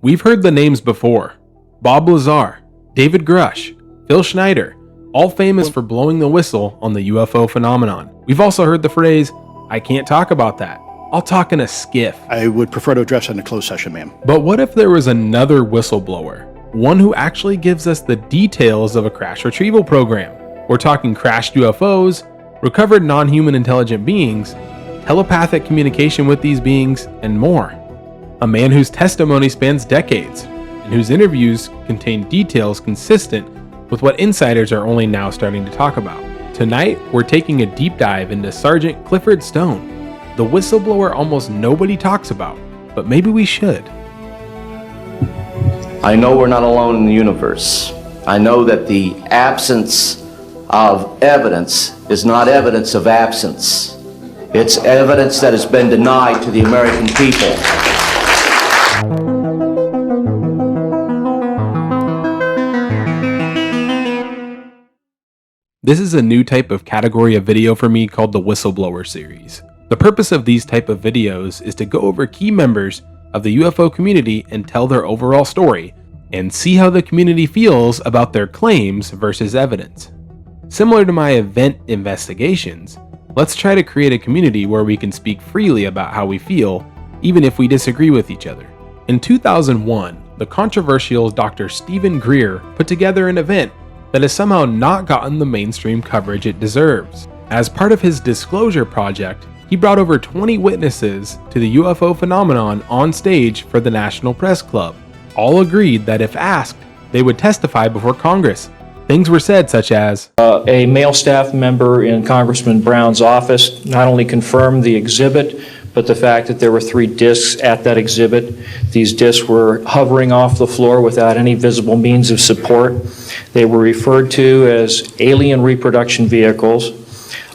We've heard the names before. Bob Lazar, David Grush, Phil Schneider, all famous for blowing the whistle on the UFO phenomenon. We've also heard the phrase, "I can't talk about that. I'll talk in a skiff." I would prefer to address that in a closed session, ma'am. But what if there was another whistleblower? One who actually gives us the details of a crash retrieval program. We're talking crashed UFOs, recovered non-human intelligent beings, telepathic communication with these beings, and more. A man whose testimony spans decades, and whose interviews contain details consistent with what insiders are only now starting to talk about. Tonight, we're taking a deep dive into Sergeant Clifford Stone, the whistleblower almost nobody talks about, but maybe we should. I know we're not alone in the universe. I know that the absence of evidence is not evidence of absence. It's evidence that has been denied to the American people. This is a new type of category of video for me called the Whistleblower series. The purpose of these type of videos is to go over key members of the UFO community and tell their overall story, and see how the community feels about their claims versus evidence. Similar to my event investigations, let's try to create a community where we can speak freely about how we feel, even if we disagree with each other. In 2001, the controversial Dr. Stephen Greer put together an event that has somehow not gotten the mainstream coverage it deserves. As part of his disclosure project, he brought over 20 witnesses to the UFO phenomenon on stage for the National Press Club. All agreed that if asked, they would testify before Congress. Things were said such as, a male staff member in Congressman Brown's office not only confirmed the exhibit, but the fact that there were 3 discs at that exhibit. These discs were hovering off the floor without any visible means of support. They were referred to as alien reproduction vehicles,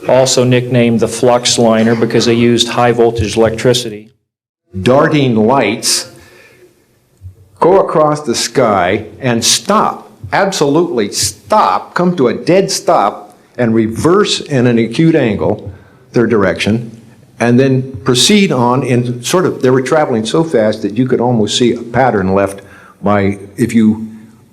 also nicknamed the flux liner because they used high voltage electricity. Darting lights go across the sky and stop, absolutely stop, come to a dead stop and reverse in an acute angle their direction, and then proceed on in sort of, they were traveling so fast that you could almost see a pattern left by, if you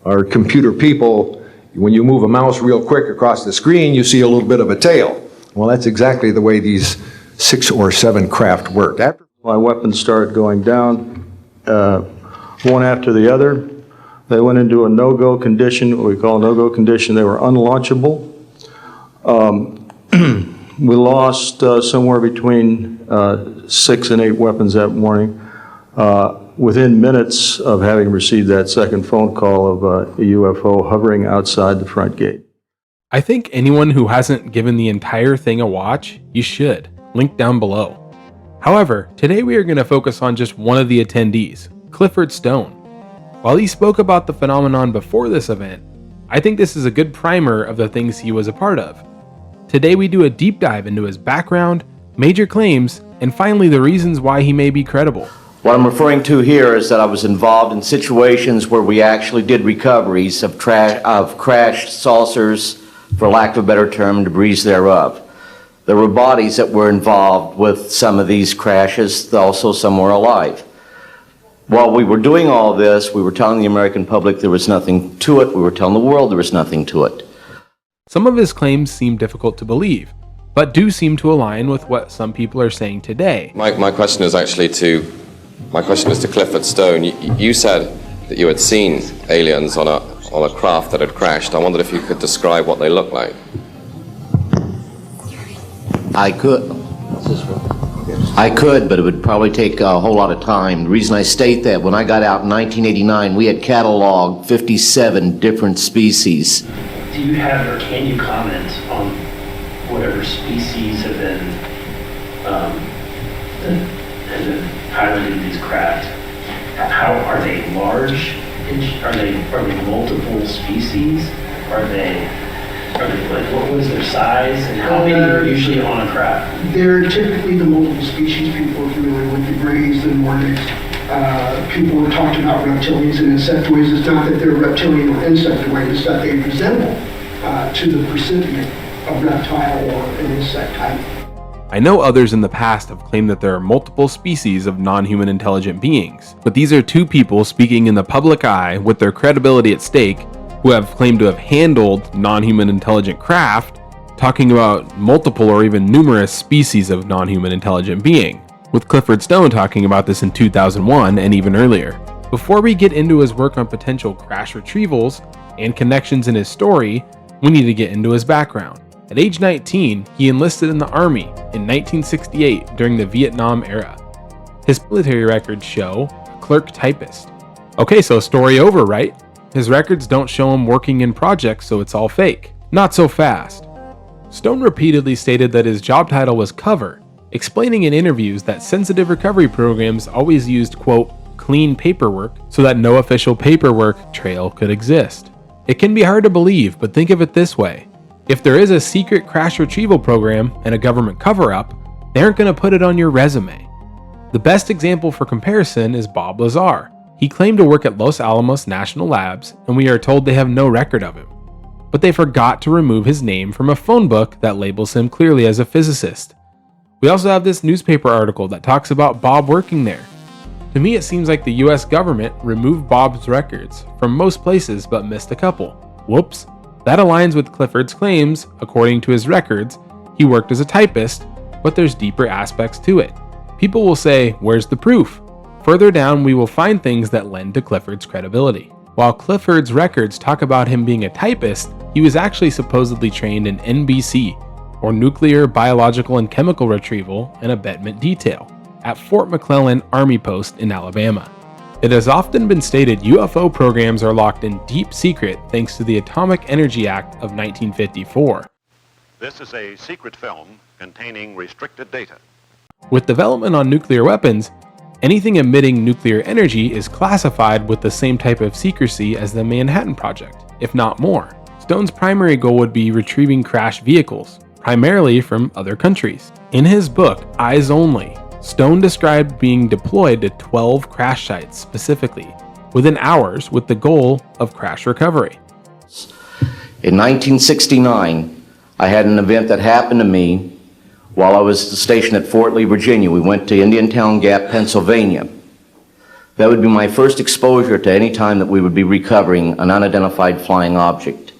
are computer people, when you move a mouse real quick across the screen, you see a little bit of a tail. Well, that's exactly the way these 6 or 7 craft worked. After my weapons started going down, one after the other, they went into a no-go condition, what we call a no-go condition. They were unlaunchable. We lost somewhere between 6 and 8 weapons that morning. Within minutes of having received that second phone call of a UFO hovering outside the front gate. I think anyone who hasn't given the entire thing a watch, you should. Link down below. However, today we are going to focus on just one of the attendees, Clifford Stone. While he spoke about the phenomenon before this event, I think this is a good primer of the things he was a part of. Today we do a deep dive into his background, major claims, and finally the reasons why he may be credible. What I'm referring to here is that I was involved in situations where we actually did recoveries of crashed saucers, for lack of a better term, debris thereof. There were bodies that were involved with some of these crashes, also some were alive. While we were doing all this, we were telling the American public there was nothing to it. We were telling the world there was nothing to it. Some of his claims seem difficult to believe, but do seem to align with what some people are saying today. My question is to Clifford Stone. You said that you had seen aliens on a craft that had crashed. I wondered if you could describe what they looked like. I could, but it would probably take a whole lot of time. The reason I state that, when I got out in 1989, we had cataloged 57 different species. Do you have, or can you comment on whatever species have been piloting these craft? How are they large? Are they multiple species? Are they like, what was their size, and how many are usually on a craft? They're typically the multiple species. People are familiar with the grays, the Nordics. People have talked about reptilians and insectoids. It's not that they're reptilian or insectoid, it's that they resemble to the recipient of reptile or an insect type. I know others in the past have claimed that there are multiple species of non-human intelligent beings, but these are two people speaking in the public eye with their credibility at stake who have claimed to have handled non-human intelligent craft, talking about multiple or even numerous species of non-human intelligent being, with Clifford Stone talking about this in 2001 and even earlier. Before we get into his work on potential crash retrievals and connections in his story, we need to get into his background. At age 19, he enlisted in the Army in 1968 during the Vietnam era. His military records show a clerk typist. Okay, so story over, right? His records don't show him working in projects, so it's all fake. Not so fast. Stone repeatedly stated that his job title was cover, explaining in interviews that sensitive recovery programs always used, quote, clean paperwork so that no official paperwork trail could exist. It can be hard to believe, but think of it this way. If there is a secret crash retrieval program and a government cover-up, they aren't going to put it on your resume. The best example for comparison is Bob Lazar. He claimed to work at Los Alamos National Labs, and we are told they have no record of him. But they forgot to remove his name from a phone book that labels him clearly as a physicist. We also have this newspaper article that talks about Bob working there. To me, it seems like the US government removed Bob's records from most places but missed a couple. Whoops. That aligns with Clifford's claims. According to his records, he worked as a typist, but there's deeper aspects to it. People will say, where's the proof? Further down, we will find things that lend to Clifford's credibility. While Clifford's records talk about him being a typist, he was actually supposedly trained in NBC, or Nuclear, Biological, and Chemical Retrieval and Abatement Detail, at Fort McClellan Army Post in Alabama. It has often been stated UFO programs are locked in deep secret thanks to the Atomic Energy Act of 1954. This is a secret film containing restricted data. With development on nuclear weapons, anything emitting nuclear energy is classified with the same type of secrecy as the Manhattan Project, if not more. Stone's primary goal would be retrieving crashed vehicles, primarily from other countries. In his book, Eyes Only, Stone described being deployed to 12 crash sites specifically, within hours with the goal of crash recovery. In 1969, I had an event that happened to me while I was stationed at Fort Lee, Virginia. We went to Indiantown Gap, Pennsylvania. That would be my first exposure to any time that we would be recovering an unidentified flying object.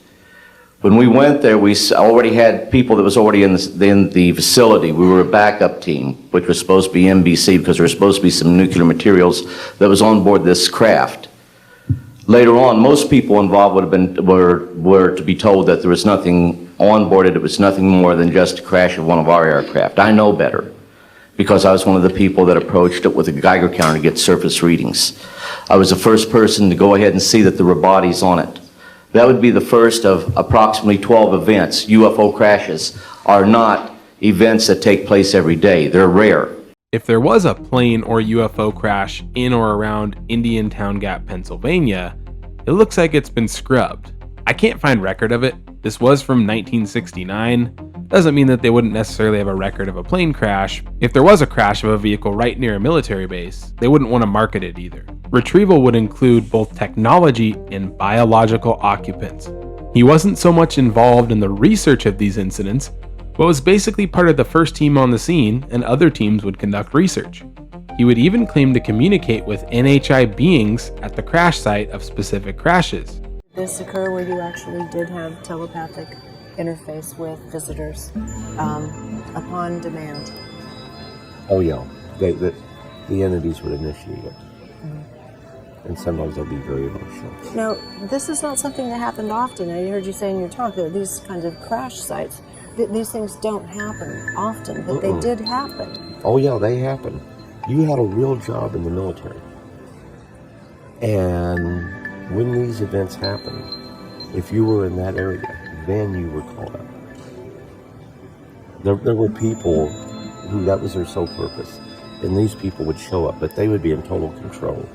When we went there, we already had people that was already in the facility. We were a backup team, which was supposed to be NBC because there was supposed to be some nuclear materials that was on board this craft. Later on, most people involved were to be told that there was nothing on board it. It was nothing more than just a crash of one of our aircraft. I know better because I was one of the people that approached it with a Geiger counter to get surface readings. I was the first person to go ahead and see that there were bodies on it. That would be the first of approximately 12 events. UFO crashes are not events that take place every day. They're rare. If there was a plane or UFO crash in or around Indiantown Gap, Pennsylvania, it looks like it's been scrubbed. I can't find record of it. This was from 1969. Doesn't mean that they wouldn't necessarily have a record of a plane crash. If there was a crash of a vehicle right near a military base, they wouldn't want to market it either. Retrieval would include both technology and biological occupants. He wasn't so much involved in the research of these incidents, but was basically part of the first team on the scene, and other teams would conduct research. He would even claim to communicate with NHI beings at the crash site of specific crashes. Did this occur where you actually did have telepathic interface with visitors upon demand? Oh yeah, the entities would initiate it. And sometimes they'll be very emotional. Now, this is not something that happened often. I heard you say in your talk that these kinds of crash sites, these things don't happen often, but they did happen. Oh yeah, they happen. You had a real job in the military. And when these events happened, if you were in that area, then you were called up. There were people who that was their sole purpose. And these people would show up, but they would be in total control.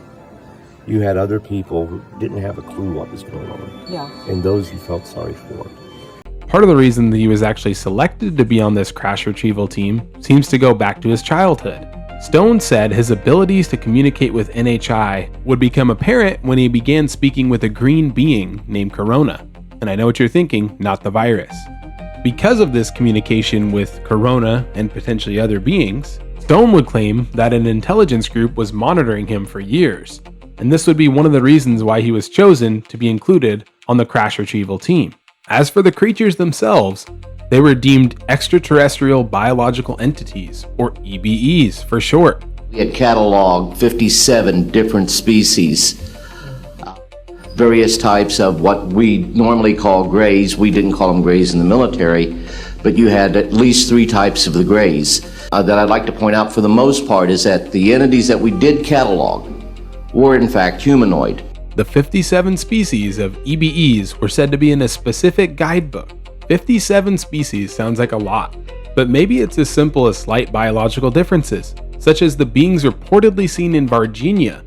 You had other people who didn't have a clue what was going on. Yeah. And those you felt sorry for. Part of the reason that he was actually selected to be on this crash retrieval team seems to go back to his childhood. Stone said his abilities to communicate with NHI would become apparent when he began speaking with a green being named Corona. And I know what you're thinking, not the virus. Because of this communication with Corona and potentially other beings, Stone would claim that an intelligence group was monitoring him for years, and this would be one of the reasons why he was chosen to be included on the crash retrieval team. As for the creatures themselves, they were deemed Extraterrestrial Biological Entities, or EBEs for short. We had cataloged 57 different species, various types of what we normally call grays. We didn't call them grays in the military, but you had at least 3 types of the grays. That I'd like to point out for the most part is that the entities that we did catalog were in fact humanoid. The 57 species of EBEs were said to be in a specific guidebook. 57 species sounds like a lot, but maybe it's as simple as slight biological differences, such as the beings reportedly seen in Virginia,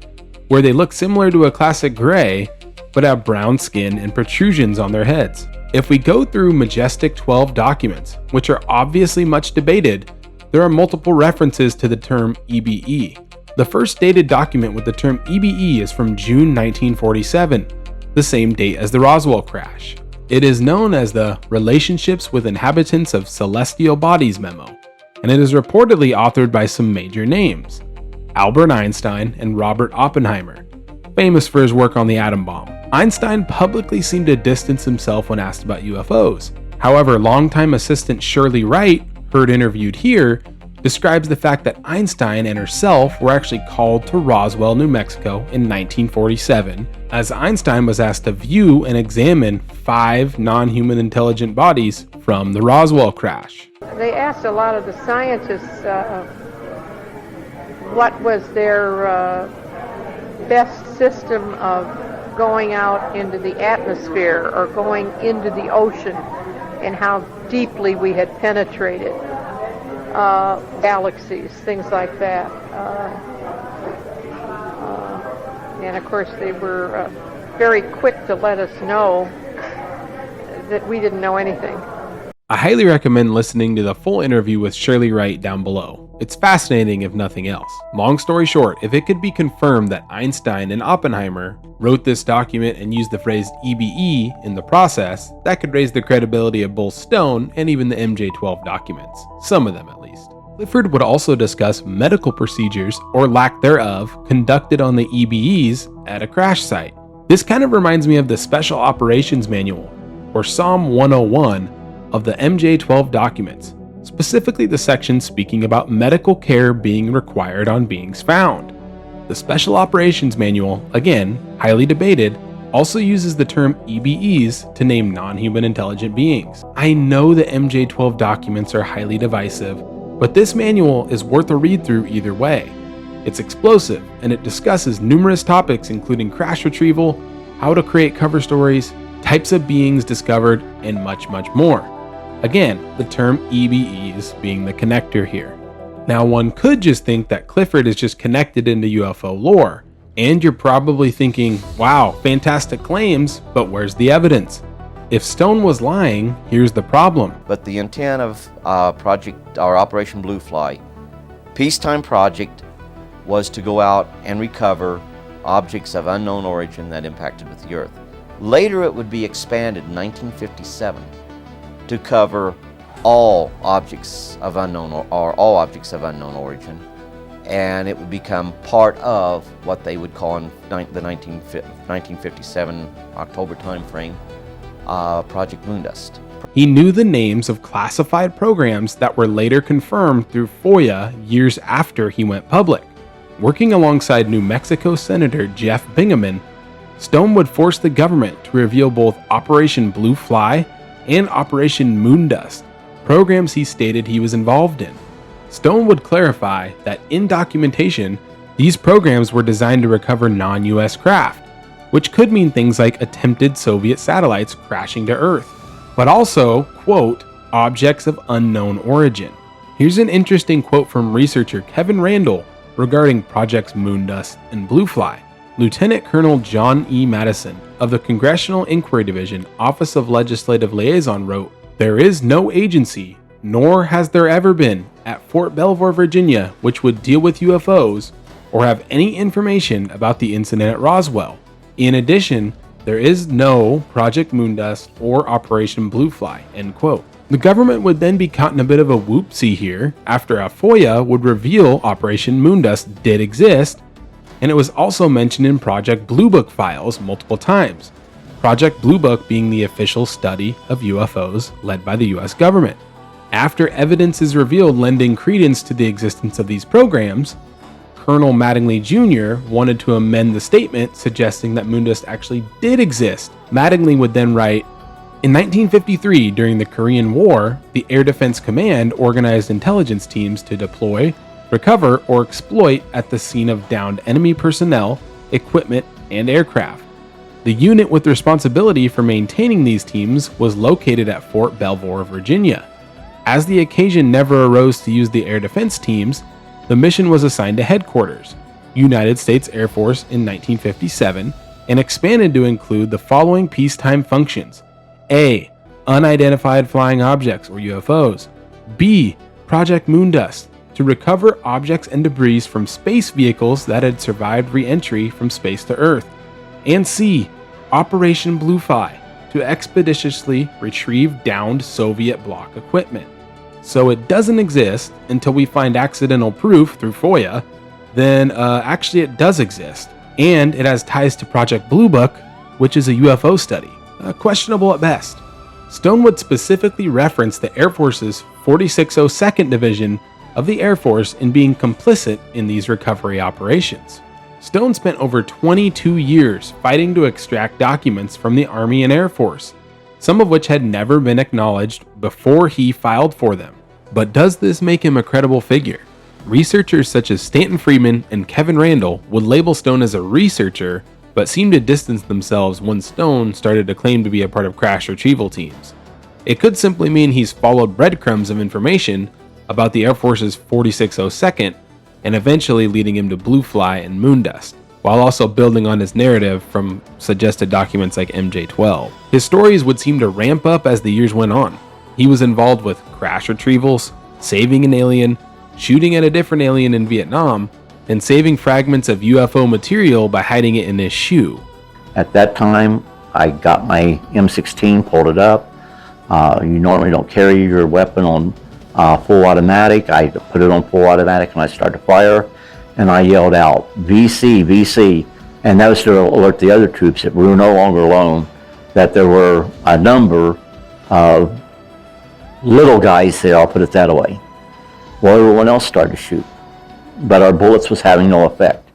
where they look similar to a classic gray, but have brown skin and protrusions on their heads. If we go through Majestic 12 documents, which are obviously much debated, there are multiple references to the term EBE. The first dated document with the term EBE is from June 1947, the same date as the Roswell crash. It is known as the Relationships with Inhabitants of Celestial Bodies memo, and it is reportedly authored by some major names: Albert Einstein and Robert Oppenheimer, famous for his work on the atom bomb. Einstein publicly seemed to distance himself when asked about UFOs. However, longtime assistant Shirley Wright, heard interviewed here, describes the fact that Einstein and herself were actually called to Roswell, New Mexico in 1947, as Einstein was asked to view and examine 5 non-human intelligent bodies from the Roswell crash. They asked a lot of the scientists what was their best system of going out into the atmosphere or going into the ocean, and how deeply we had penetrated galaxies, things like that. And of course they were very quick to let us know that we didn't know anything. I highly recommend listening to the full interview with Shirley Wright down below. It's fascinating if nothing else. Long story short, if it could be confirmed that Einstein and Oppenheimer wrote this document and used the phrase EBE in the process, that could raise the credibility of both Stone and even the MJ-12 documents. Some of them at least. Clifford would also discuss medical procedures, or lack thereof, conducted on the EBEs at a crash site. This kind of reminds me of the Special Operations Manual, or Psalm 101, of the MJ-12 documents, specifically the section speaking about medical care being required on beings found. The Special Operations Manual, again, highly debated, also uses the term EBEs to name non-human intelligent beings. I know the MJ-12 documents are highly divisive, but this manual is worth a read through either way. It's explosive, and it discusses numerous topics including crash retrieval, how to create cover stories, types of beings discovered, and much, much more. Again, the term EBEs being the connector here. Now, one could just think that Clifford is just connected into UFO lore, and you're probably thinking, wow, fantastic claims, but where's the evidence? If Stone was lying, here's the problem. But the intent of Operation Blue Fly, peacetime project, was to go out and recover objects of unknown origin that impacted with the Earth. Later it would be expanded in 1957 to cover all objects of unknown all objects of unknown origin, and it would become part of what they would call in the 1957 October timeframe, Project Moondust. He knew the names of classified programs that were later confirmed through FOIA years after he went public. Working alongside New Mexico Senator Jeff Bingaman, Stone would force the government to reveal both Operation Blue Fly and Operation Moondust, programs he stated he was involved in. Stone would clarify that in documentation, these programs were designed to recover non-US craft, which could mean things like attempted Soviet satellites crashing to Earth, but also, quote, objects of unknown origin. Here's an interesting quote from researcher Kevin Randall regarding Projects Moondust and Blue Fly. Lieutenant Colonel John E. Madison of the Congressional Inquiry Division, Office of Legislative Liaison wrote, "There is no agency, nor has there ever been, at Fort Belvoir, Virginia, which would deal with UFOs or have any information about the incident at Roswell. In addition, there is no Project Moondust or Operation Blue Fly," end quote. The government would then be caught in a bit of a whoopsie here after a FOIA would reveal Operation Moondust did exist, and it was also mentioned in Project Blue Book files multiple times. Project Blue Book being the official study of UFOs led by the US government. After evidence is revealed lending credence to the existence of these programs, Colonel Mattingly Jr. wanted to amend the statement suggesting that Moondust actually did exist. Mattingly would then write, "In 1953, during the Korean War, the Air Defense Command organized intelligence teams to deploy, recover, or exploit at the scene of downed enemy personnel, equipment, and aircraft. The unit with responsibility for maintaining these teams was located at Fort Belvoir, Virginia. As the occasion never arose to use the air defense teams, the mission was assigned to Headquarters, United States Air Force in 1957, and expanded to include the following peacetime functions: A. Unidentified flying objects or UFOs. B. Project Moondust, to recover objects and debris from space vehicles that had survived re-entry from space to Earth. And C. Operation Bluefly, to expeditiously retrieve downed Soviet bloc equipment. So it doesn't exist until we find accidental proof through FOIA, then actually it does exist. And it has ties to Project Blue Book, which is a UFO study. Questionable at best. Stone would specifically reference the Air Force's 4602nd Division of the Air Force in being complicit in these recovery operations. Stone spent over 22 years fighting to extract documents from the Army and Air Force, some of which had never been acknowledged before he filed for them. But does this make him a credible figure? Researchers such as Stanton Friedman and Kevin Randall would label Stone as a researcher, but seemed to distance themselves when Stone started to claim to be a part of crash retrieval teams. It could simply mean he's followed breadcrumbs of information about the Air Force's 4602nd and eventually leading him to Bluefly and Moondust, while also building on his narrative from suggested documents like MJ-12. His stories would seem to ramp up as the years went on. He was involved with crash retrievals, saving an alien, shooting at a different alien in Vietnam, and saving fragments of UFO material by hiding it in his shoe. At that time, I got my M16, pulled it up. You normally don't carry your weapon on full automatic. I put it on full automatic and I started to fire, and I yelled out, "VC, VC," and that was to alert the other troops that we were no longer alone, that there were a number of little guys there, I'll put it that way. Well, everyone else started to shoot, but our bullets was having no effect.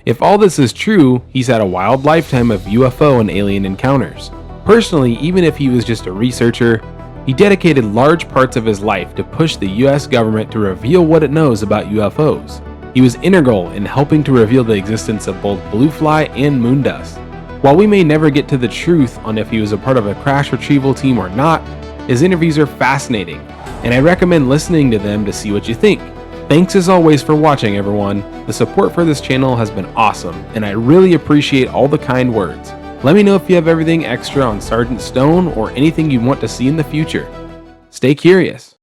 If all this is true, he's had a wild lifetime of UFO and alien encounters. Personally, even if he was just a researcher, he dedicated large parts of his life to push the US government to reveal what it knows about UFOs. He was integral in helping to reveal the existence of both Bluefly and Moondust. While we may never get to the truth on if he was a part of a crash retrieval team or not, his interviews are fascinating, and I recommend listening to them to see what you think. Thanks as always for watching, everyone. The support for this channel has been awesome, and I really appreciate all the kind words. Let me know if you have everything extra on Sergeant Stone or anything you want to see in the future. Stay curious.